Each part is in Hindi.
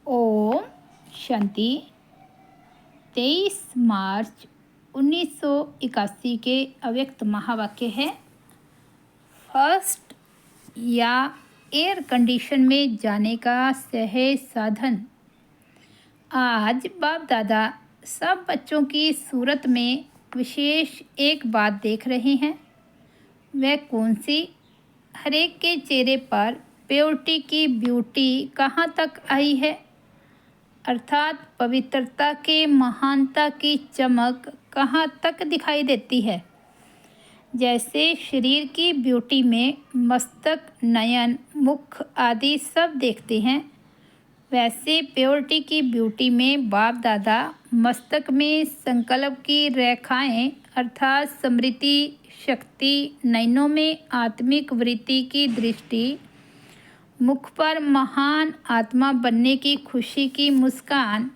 ओम शांति। 23 मार्च 1981 के अव्यक्त महावाक्य है। फर्स्ट या एयर कंडीशन में जाने का सहज साधन। आज बाप दादा सब बच्चों की सूरत में विशेष एक बात देख रहे हैं। वह कौन सी? हर एक के चेहरे पर प्योरिटी की ब्यूटी कहाँ तक आई है, अर्थात पवित्रता के महानता की चमक कहाँ तक दिखाई देती है। जैसे शरीर की ब्यूटी में मस्तक, नयन, मुख आदि सब देखते हैं, वैसे प्योरिटी की ब्यूटी में बाप दादा मस्तक में संकल्प की रेखाएं अर्थात स्मृति शक्ति, नयनों में आत्मिक वृत्ति की दृष्टि, मुख पर महान आत्मा बनने की खुशी की मुस्कान,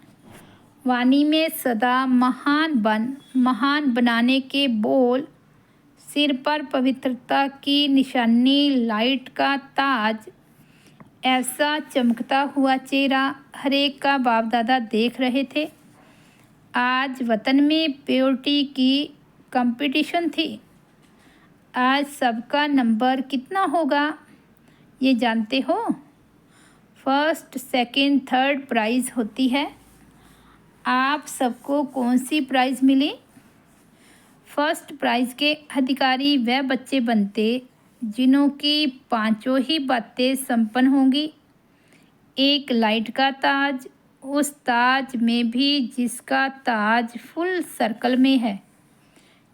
वाणी में सदा महान बनाने के बोल, सिर पर पवित्रता की निशानी लाइट का ताज, ऐसा चमकता हुआ चेहरा हर एक का बाप दादा देख रहे थे। आज वतन में प्योरिटी की कंपटीशन थी। आज सबका नंबर कितना होगा ये जानते हो? फर्स्ट, सेकंड, थर्ड प्राइज़ होती है। आप सबको कौन सी प्राइज़ मिली? फर्स्ट प्राइज़ के अधिकारी वह बच्चे बनते जिन्हों की पांचों ही बातें संपन्न होंगी। एक लाइट का ताज, उस ताज में भी जिसका ताज फुल सर्कल में है।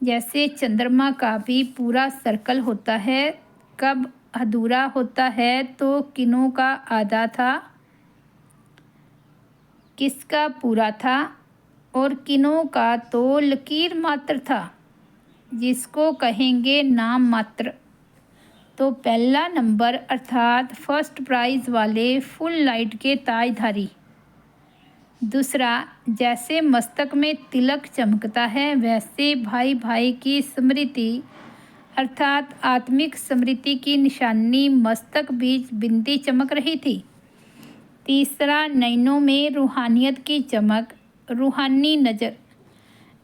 जैसे चंद्रमा का भी पूरा सर्कल होता है, कब अधूरा होता है तो किनों का आधा था, किसका पूरा था, और किनों का तो लकीर मात्र था, जिसको कहेंगे नाम मात्र। तो पहला नंबर अर्थात फर्स्ट प्राइज़ वाले फुल लाइट के ताजधारी। दूसरा, जैसे मस्तक में तिलक चमकता है वैसे भाई भाई की स्मृति अर्थात आत्मिक स्मृति की निशानी मस्तक बीच बिंदी चमक रही थी। तीसरा, नैनों में रूहानियत की चमक, रूहानी नज़र,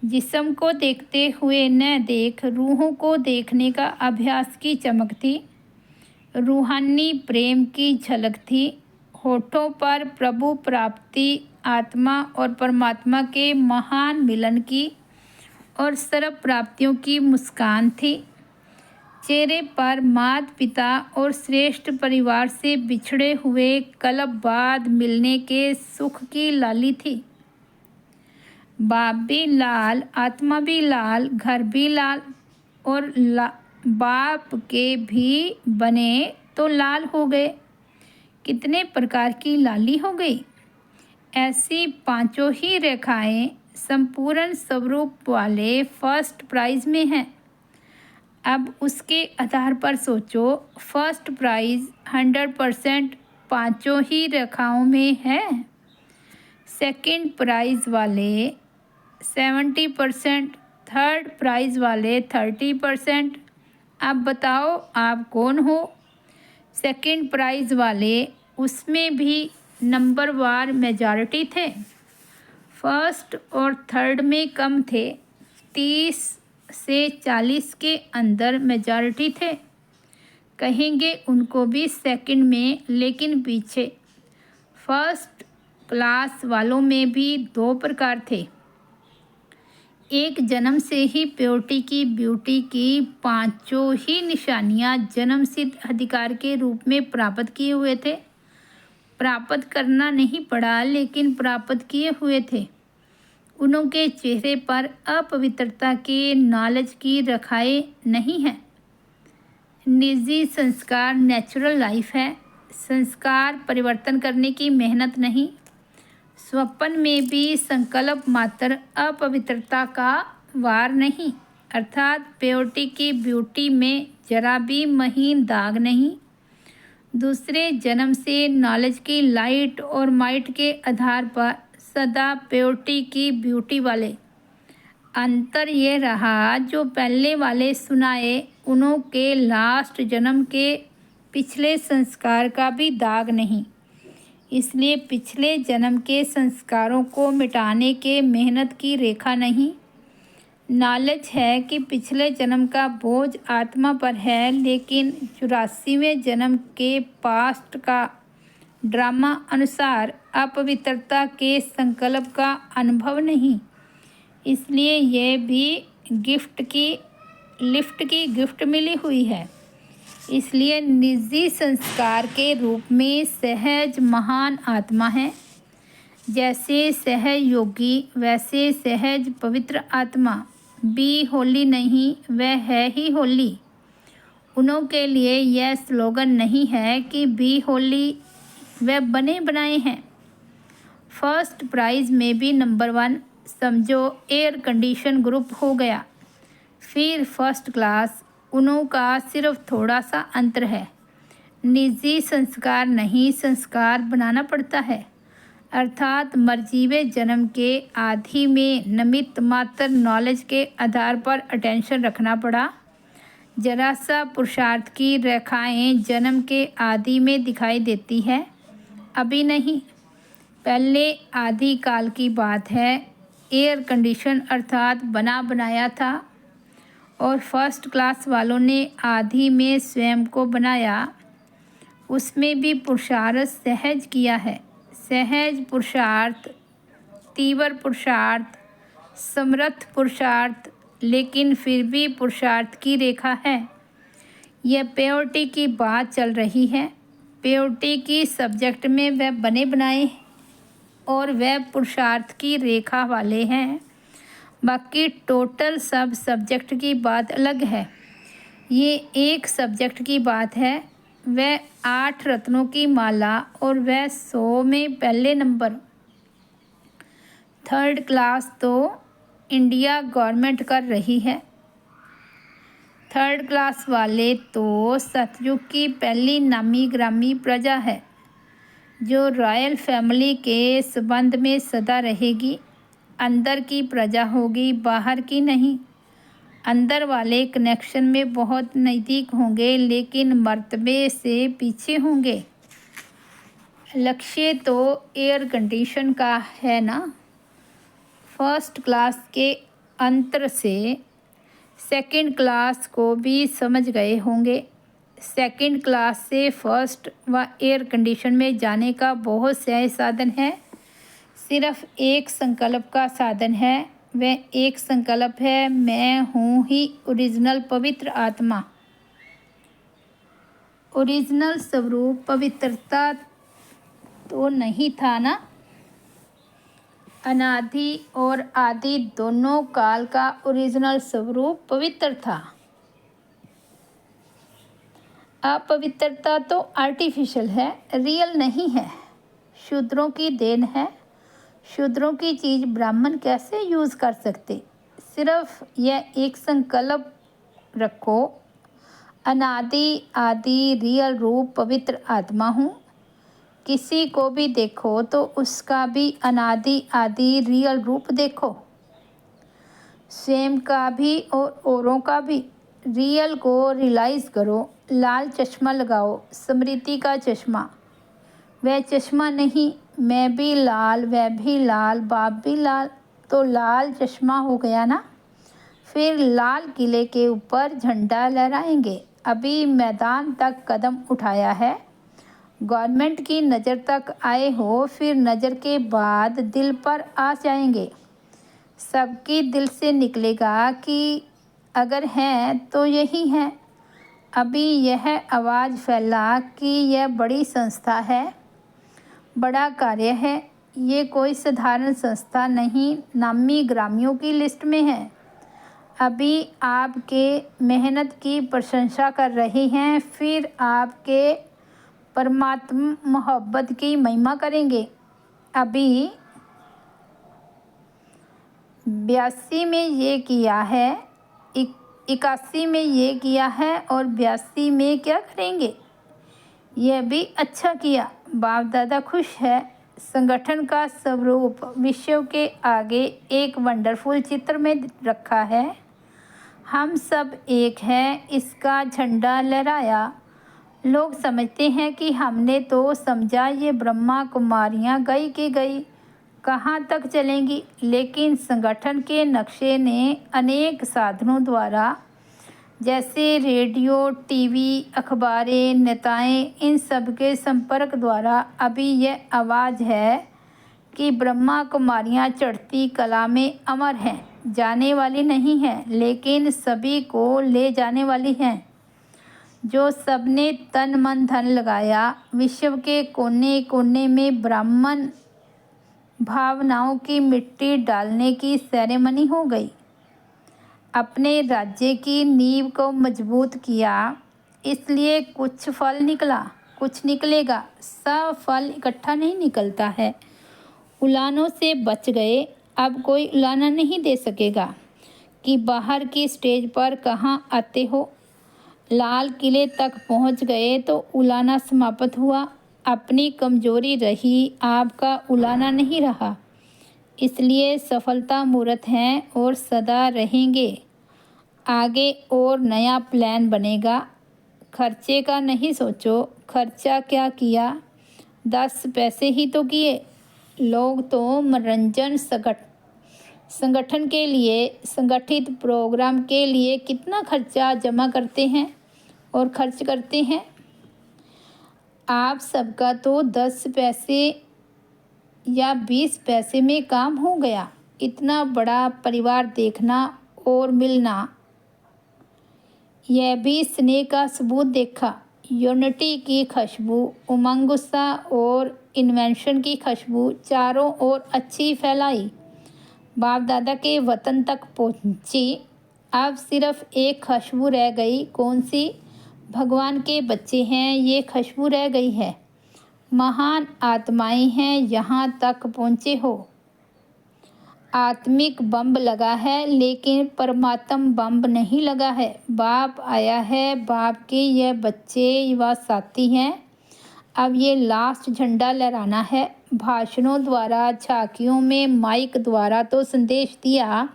जिस्म को देखते हुए न देख रूहों को देखने का अभ्यास की चमक थी। रूहानी प्रेम की झलक थी। होठों पर प्रभु प्राप्ति, आत्मा और परमात्मा के महान मिलन की और सर्व प्राप्तियों की मुस्कान थी। चेहरे पर माता पिता और श्रेष्ठ परिवार से बिछड़े हुए कल्प बाद मिलने के सुख की लाली थी। बाप भी लाल, आत्मा भी लाल, घर भी लाल, और बाप के भी बने तो लाल हो गए। कितने प्रकार की लाली हो गई। ऐसी पांचों ही रेखाएं संपूर्ण स्वरूप वाले फर्स्ट प्राइज़ में हैं। अब उसके आधार पर सोचो, फर्स्ट प्राइज़ 100% पांचों ही रेखाओं में है। सेकंड प्राइज़ वाले 70%, थर्ड प्राइज़ वाले 30%। अब बताओ आप कौन हो? सेकंड प्राइज़ वाले, उसमें भी नंबर वार मेजॉरिटी थे। फर्स्ट और थर्ड में कम थे, 30 से 40 के अंदर मेजॉरिटी थे। कहेंगे उनको भी सेकंड में, लेकिन पीछे। फर्स्ट क्लास वालों में भी दो प्रकार थे। एक, जन्म से ही प्योरिटी की ब्यूटी की पांचों ही निशानियां जन्म सिद्ध अधिकार के रूप में प्राप्त किए हुए थे। प्राप्त करना नहीं पड़ा, लेकिन प्राप्त किए हुए थे। उनके चेहरे पर अपवित्रता के नॉलेज की रेखाएं नहीं हैं। निजी संस्कार नेचुरल लाइफ है। संस्कार परिवर्तन करने की मेहनत नहीं। स्वप्न में भी संकल्प मात्र, अपवित्रता का वार नहीं, अर्थात प्योरिटी की ब्यूटी में जरा भी महीन दाग नहीं। दूसरे जन्म से नॉलेज की लाइट और माइट के आधार पर सदा प्योरिटी की ब्यूटी वाले। अंतर ये रहा, जो पहले वाले सुनाए उन्हों के लास्ट जन्म के पिछले संस्कार का भी दाग नहीं। इसलिए पिछले जन्म के संस्कारों को मिटाने के मेहनत की रेखा नहीं। नॉलेज है कि पिछले जन्म का बोझ आत्मा पर है, लेकिन 84वें जन्म के पास्ट का ड्रामा अनुसार अपवित्रता के संकल्प का अनुभव नहीं। इसलिए यह भी लिफ्ट की गिफ्ट मिली हुई है। इसलिए निजी संस्कार के रूप में सहज महान आत्मा है। जैसे सहज योगी वैसे सहज पवित्र आत्मा। बी होली नहीं, वह है ही होली। उनों के लिए यह स्लोगन नहीं है कि बी होली, वह बने बनाए हैं। फर्स्ट प्राइज़ में भी नंबर 1 समझो एयर कंडीशन ग्रुप हो गया। फिर फर्स्ट क्लास, उनों का सिर्फ थोड़ा सा अंतर है। निजी संस्कार नहीं, संस्कार बनाना पड़ता है। अर्थात मर्जीवे जन्म के आदि में निमित्त मात्र नॉलेज के आधार पर अटेंशन रखना पड़ा। जरा सा पुरुषार्थ की रेखाएं जन्म के आदि में दिखाई देती है, अभी नहीं। पहले आदि काल की बात है। एयर कंडीशन अर्थात बना बनाया था और फर्स्ट क्लास वालों ने आदि में स्वयं को बनाया। उसमें भी पुरुषार्थ सहज किया है। सहज पुरुषार्थ, तीव्र पुरुषार्थ, समर्थ पुरुषार्थ, लेकिन फिर भी पुरुषार्थ की रेखा है। यह प्योरिटी की बात चल रही है। प्योरिटी की सब्जेक्ट में वह बने बनाए और वह पुरुषार्थ की रेखा वाले हैं। बाकी टोटल सब सब्जेक्ट की बात अलग है। ये एक सब्जेक्ट की बात है। वह 8 रत्नों की माला और वह 100 में पहले नंबर। थर्ड क्लास तो इंडिया गवर्नमेंट कर रही है। थर्ड क्लास वाले तो सतयुग की पहली नामी ग्रामी प्रजा है, जो रॉयल फैमिली के संबंध में सदा रहेगी। अंदर की प्रजा होगी, बाहर की नहीं। अंदर वाले कनेक्शन में बहुत नज़दीक होंगे, लेकिन मर्तबे से पीछे होंगे। लक्ष्य तो एयर कंडीशन का है ना। फर्स्ट क्लास के अंतर से सेकंड क्लास को भी समझ गए होंगे। सेकंड क्लास से फर्स्ट व एयर कंडीशन में जाने का बहुत से साधन है। सिर्फ एक संकल्प का साधन है। वह एक संकल्प है, मैं हूँ ही ओरिजिनल पवित्र आत्मा। ओरिजिनल स्वरूप पवित्रता तो नहीं था ना। अनादि और आदि दोनों काल का ओरिजिनल स्वरूप पवित्र था। अपवित्रता तो आर्टिफिशियल है, रियल नहीं है, शूद्रों की देन है। शूद्रों की चीज़ ब्राह्मण कैसे यूज़ कर सकते। सिर्फ यह एक संकल्प रखो, अनादि आदि रियल रूप पवित्र आत्मा हूँ। किसी को भी देखो तो उसका भी अनादि आदि रियल रूप देखो, स्वयं का भी और औरों का भी। रियल को रियलाइज़ करो। लाल चश्मा लगाओ, स्मृति का चश्मा। वह चश्मा नहीं, मैं भी लाल, वह भी लाल, बाप भी लाल, तो लाल चश्मा हो गया ना। फिर लाल किले के ऊपर झंडा लहराएंगे। अभी मैदान तक कदम उठाया है, गवर्नमेंट की नज़र तक आए हो, फिर नज़र के बाद दिल पर आ जाएंगे। सबकी दिल से निकलेगा कि अगर हैं तो यही हैं। अभी यह आवाज़ फैला कि यह बड़ी संस्था है, बड़ा कार्य है। ये कोई साधारण संस्था नहीं, नामी ग्रामियों की लिस्ट में है। अभी आपके मेहनत की प्रशंसा कर रही हैं, फिर आपके परमात्मा मोहब्बत की महिमा करेंगे। अभी 82 में ये किया है, 81 में ये किया है और 82 में क्या करेंगे। यह भी अच्छा किया, बाप दादा खुश है। संगठन का स्वरूप विश्व के आगे एक वंडरफुल चित्र में रखा है। हम सब एक हैं, इसका झंडा लहराया। लोग समझते हैं कि हमने तो समझा ये ब्रह्मा कुमारियाँ गई की गई, कहाँ तक चलेंगी। लेकिन संगठन के नक्शे ने अनेक साधनों द्वारा, जैसे रेडियो, टीवी, अखबारें, नेताएं, इन सब के संपर्क द्वारा अभी यह आवाज़ है कि ब्रह्मा कुमारियाँ चढ़ती कला में अमर हैं, जाने वाली नहीं हैं, लेकिन सभी को ले जाने वाली हैं। जो सबने तन मन धन लगाया, विश्व के कोने कोने में ब्राह्मण भावनाओं की मिट्टी डालने की सेरेमनी हो गई। अपने राज्य की नींव को मजबूत किया, इसलिए कुछ फल निकला, कुछ निकलेगा। सब फल इकट्ठा नहीं निकलता है। उलानों से बच गए, अब कोई उलाना नहीं दे सकेगा कि बाहर की स्टेज पर कहाँ आते हो। लाल किले तक पहुँच गए तो उलाना समाप्त हुआ। अपनी कमजोरी रही, आपका उलाना नहीं रहा। इसलिए सफलता मूर्त हैं और सदा रहेंगे। आगे और नया प्लान बनेगा। खर्चे का नहीं सोचो, खर्चा क्या किया, 10 पैसे ही तो किए। लोग तो मनोरंजन संगठन के लिए, संगठित प्रोग्राम के लिए कितना खर्चा जमा करते हैं और खर्च करते हैं। आप सबका तो 10 पैसे या 20 पैसे में काम हो गया। इतना बड़ा परिवार देखना और मिलना, यह भी स्नेह का सबूत देखा। यूनिटी की खुशबू, उमंग, गुस्सा और इन्वेंशन की खुशबू चारों ओर अच्छी फैलाई, बाप दादा के वतन तक पहुंची। अब सिर्फ एक खुशबू रह गई। कौन सी? भगवान के बच्चे हैं, ये खुशबू रह गई है। महान आत्माएं हैं, यहाँ तक पहुँचे हो। आत्मिक बम लगा है, लेकिन परमात्म बम नहीं लगा है। बाप आया है, बाप के यह बच्चे व साथी हैं। अब ये लास्ट झंडा लहराना है। भाषणों द्वारा, झांकियों में, माइक द्वारा तो संदेश दिया,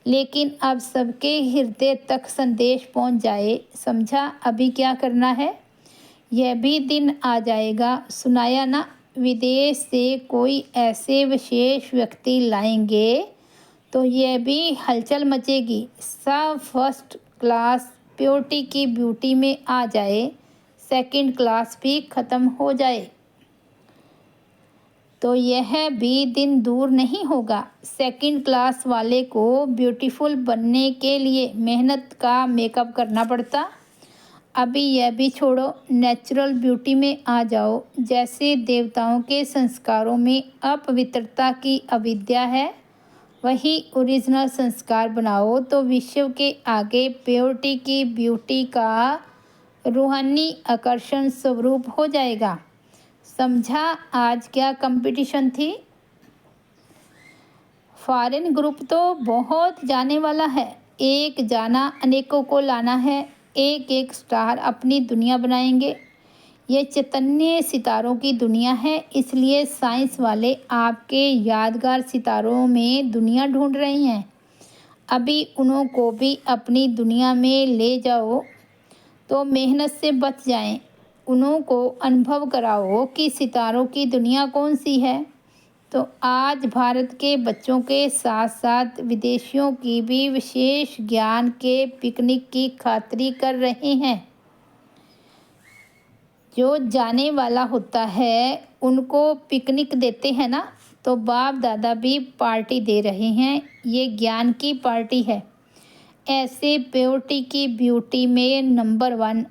लेकिन अब सबके हृदय तक संदेश पहुंच जाए। समझा अभी क्या करना है? यह भी दिन आ जाएगा, सुनाया ना, विदेश से कोई ऐसे विशेष व्यक्ति लाएंगे तो यह भी हलचल मचेगी। सब फर्स्ट क्लास प्योरिटी की ब्यूटी में आ जाए, सेकंड क्लास भी ख़त्म हो जाए तो यह भी दिन दूर नहीं होगा। सेकंड क्लास वाले को ब्यूटीफुल बनने के लिए मेहनत का मेकअप करना पड़ता। अभी यह भी छोड़ो, नेचुरल ब्यूटी में आ जाओ। जैसे देवताओं के संस्कारों में अपवित्रता की अविद्या है, वही ओरिजिनल संस्कार बनाओ तो विश्व के आगे प्योरिटी की ब्यूटी का रूहानी आकर्षण स्वरूप हो जाएगा। समझा आज क्या कंपटीशन थी? फॉरेन ग्रुप तो बहुत जाने वाला है। एक जाना अनेकों को लाना है। एक एक स्टार अपनी दुनिया बनाएंगे। ये चैतन्य सितारों की दुनिया है, इसलिए साइंस वाले आपके यादगार सितारों में दुनिया ढूंढ रहे हैं। अभी उन्हों को भी अपनी दुनिया में ले जाओ तो मेहनत से बच जाएं। उन्हों को अनुभव कराओ कि सितारों की दुनिया कौन सी है। तो आज भारत के बच्चों के साथ साथ विदेशियों की भी विशेष ज्ञान के पिकनिक की खातिरी कर रहे हैं। जो जाने वाला होता है उनको पिकनिक देते हैं ना, तो बाप दादा भी पार्टी दे रहे हैं। ये ज्ञान की पार्टी है। ऐसे प्योरिटी की ब्यूटी में नंबर 1,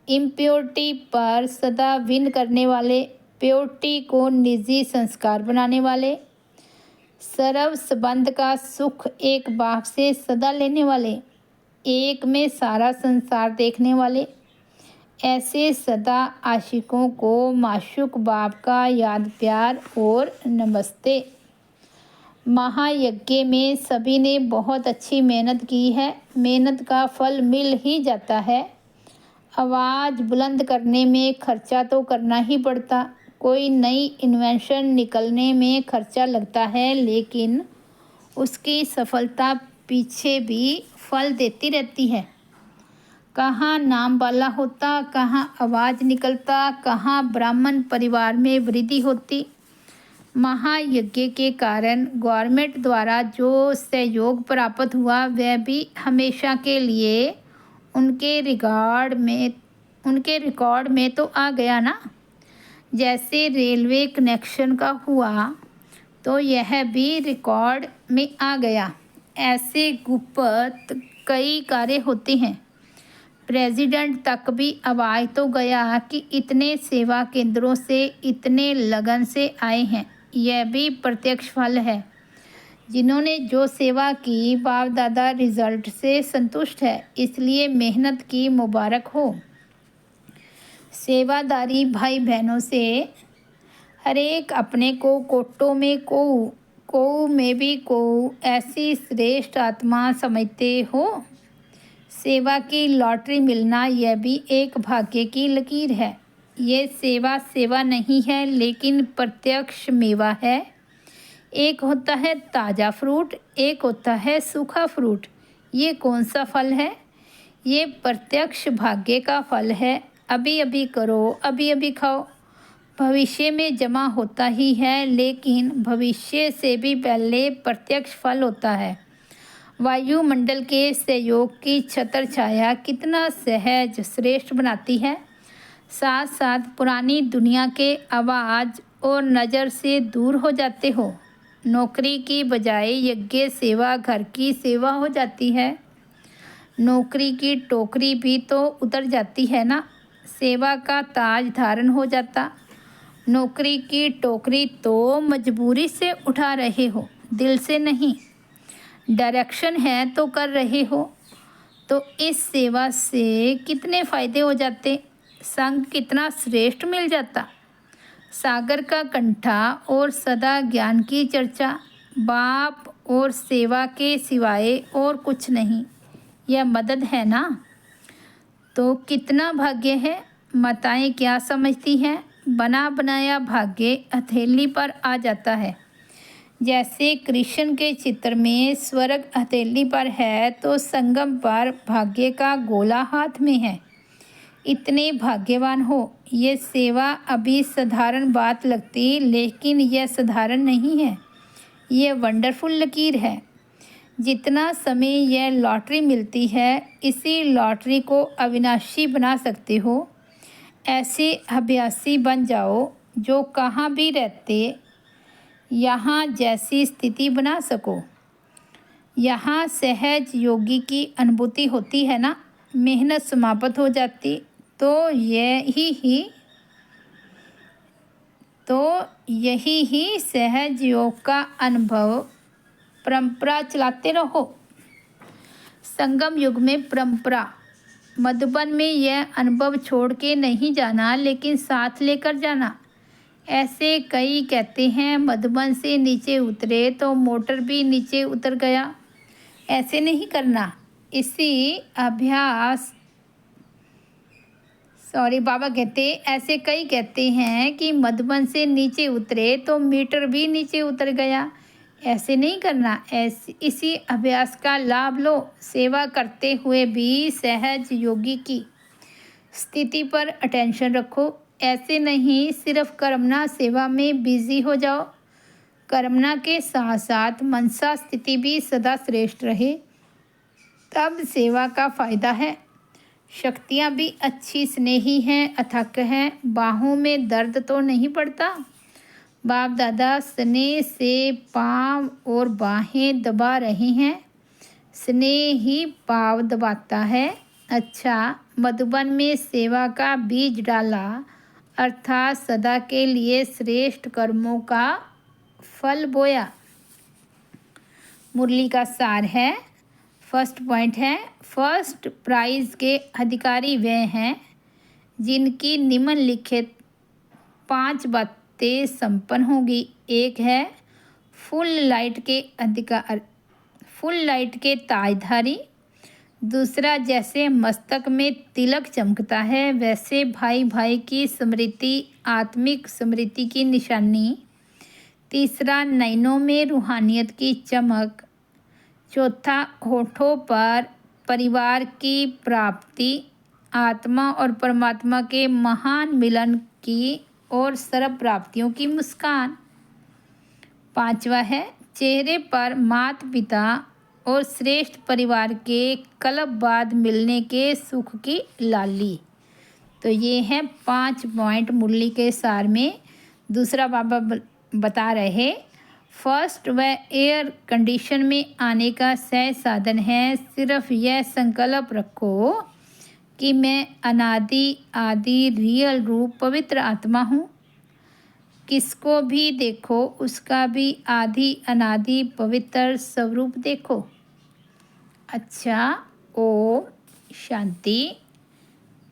इम्प्योरिटी पर सदा विन करने वाले, प्योरिटी को निजी संस्कार बनाने वाले, सर्व संबंध का सुख एक बाप से सदा लेने वाले, एक में सारा संसार देखने वाले, ऐसे सदा आशिकों को माशूक बाप का याद प्यार और नमस्ते। महायज्ञ में सभी ने बहुत अच्छी मेहनत की है। मेहनत का फल मिल ही जाता है। आवाज़ बुलंद करने में खर्चा तो करना ही पड़ता। कोई नई इन्वेंशन निकलने में खर्चा लगता है, लेकिन उसकी सफलता पीछे भी फल देती रहती है। कहाँ नाम वाला होता, कहाँ आवाज़ निकलता, कहाँ ब्राह्मण परिवार में वृद्धि होती। महायज्ञ के कारण गवर्नमेंट द्वारा जो सहयोग प्राप्त हुआ वह भी हमेशा के लिए उनके रिकॉर्ड में तो आ गया ना। जैसे रेलवे कनेक्शन का हुआ तो यह भी रिकॉर्ड में आ गया। ऐसे गुप्त कई कार्य होते हैं। प्रेसिडेंट तक भी आवाज़ तो गया कि इतने सेवा केंद्रों से इतने लगन से आए हैं। यह भी प्रत्यक्ष फल है। जिन्होंने जो सेवा की बाप दादा रिजल्ट से संतुष्ट है, इसलिए मेहनत की मुबारक हो। सेवादारी भाई बहनों से हर एक अपने को कोटों में को में भी को ऐसी श्रेष्ठ आत्मा समझते हो। सेवा की लॉटरी मिलना यह भी एक भाग्य की लकीर है। ये सेवा नहीं है लेकिन प्रत्यक्ष मेवा है। एक होता है ताज़ा फ्रूट, एक होता है सूखा फ्रूट। ये कौन सा फल है? ये प्रत्यक्ष भाग्य का फल है। अभी अभी करो, अभी अभी खाओ। भविष्य में जमा होता ही है, लेकिन भविष्य से भी पहले प्रत्यक्ष फल होता है। वायुमंडल के सहयोग की छत्र छाया कितना सहज श्रेष्ठ बनाती है। साथ साथ पुरानी दुनिया के आवाज़ और नज़र से दूर हो जाते हो। नौकरी की बजाय यज्ञ सेवा घर की सेवा हो जाती है। नौकरी की टोकरी भी तो उतर जाती है ना। सेवा का ताज धारण हो जाता। नौकरी की टोकरी तो मजबूरी से उठा रहे हो, दिल से नहीं। डायरेक्शन है तो कर रहे हो। तो इस सेवा से कितने फ़ायदे हो जाते। संग कितना श्रेष्ठ मिल जाता। सागर का कंठा और सदा ज्ञान की चर्चा। बाप और सेवा के सिवाय और कुछ नहीं। यह मदद है ना। तो कितना भाग्य है। माताएं क्या समझती हैं? बना बनाया भाग्य हथेली पर आ जाता है। जैसे कृष्ण के चित्र में स्वर्ग हथेली पर है तो संगम पर भाग्य का गोला हाथ में है। इतने भाग्यवान हो। ये सेवा अभी साधारण बात लगती, लेकिन यह साधारण नहीं है। यह वंडरफुल लकीर है। जितना समय यह लॉटरी मिलती है, इसी लॉटरी को अविनाशी बना सकते हो। ऐसे अभ्यासी बन जाओ जो कहाँ भी रहते यहाँ जैसी स्थिति बना सको। यहाँ सहज योगी की अनुभूति होती है ना। मेहनत समाप्त हो जाती तो यही ही सहज योग का अनुभव। परंपरा चलाते रहो। संगम युग में परंपरा। मधुबन में यह अनुभव छोड़ के नहीं जाना, लेकिन साथ लेकर जाना। ऐसे कई कहते हैं मधुबन से नीचे उतरे तो मोटर भी नीचे उतर गया। ऐसे नहीं करना। इसी अभ्यास बाबा कहते ऐसे कई कहते हैं कि मधुबन से नीचे उतरे तो मीटर भी नीचे उतर गया। ऐसे नहीं करना। इसी अभ्यास का लाभ लो। सेवा करते हुए भी सहज योगी की स्थिति पर अटेंशन रखो। ऐसे नहीं सिर्फ कर्मणा सेवा में बिजी हो जाओ। कर्मणा के साथ साथ मनसा स्थिति भी सदा श्रेष्ठ रहे, तब सेवा का फायदा है। शक्तियाँ भी अच्छी स्नेही हैं, अथक हैं। बाहों में दर्द तो नहीं पड़ता। बाप दादा स्नेह से पाँव और बाहें दबा रहे हैं। स्नेह ही पाँव दबाता है। अच्छा, मधुबन में सेवा का बीज डाला, अर्थात सदा के लिए श्रेष्ठ कर्मों का फल बोया। मुरली का सार है। फर्स्ट पॉइंट है, फर्स्ट प्राइज़ के अधिकारी वे हैं जिनकी निम्नलिखित 5 बातें संपन्न होगी। एक है फुल लाइट के ताजधारी। दूसरा, जैसे मस्तक में तिलक चमकता है वैसे भाई भाई की स्मृति आत्मिक स्मृति की निशानी। तीसरा, नैनों में रूहानियत की चमक। चौथा, होठों पर परिवार की प्राप्ति, आत्मा और परमात्मा के महान मिलन की और सर्व प्राप्तियों की मुस्कान। 5वां है चेहरे पर माता पिता और श्रेष्ठ परिवार के कल्प बाद मिलने के सुख की लाली। तो ये है 5 पॉइंट मुरली के सार में। दूसरा बाबा बता रहे, फर्स्ट व एयर कंडीशन में आने का सहज साधन है। सिर्फ यह संकल्प रखो कि मैं अनादि आदि रियल रूप पवित्र आत्मा हूँ। किसको भी देखो उसका भी आदि अनादि पवित्र स्वरूप देखो। अच्छा, ओम शांति।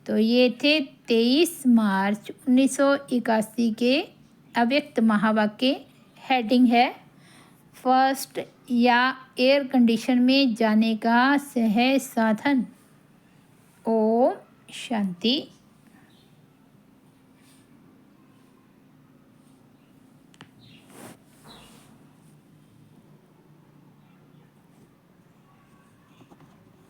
तो ये थे 23 मार्च 1981 के अव्यक्त महावाक्य। हेडिंग है फर्स्ट या एयर कंडीशन में जाने का सहज साधन। ओम शांति।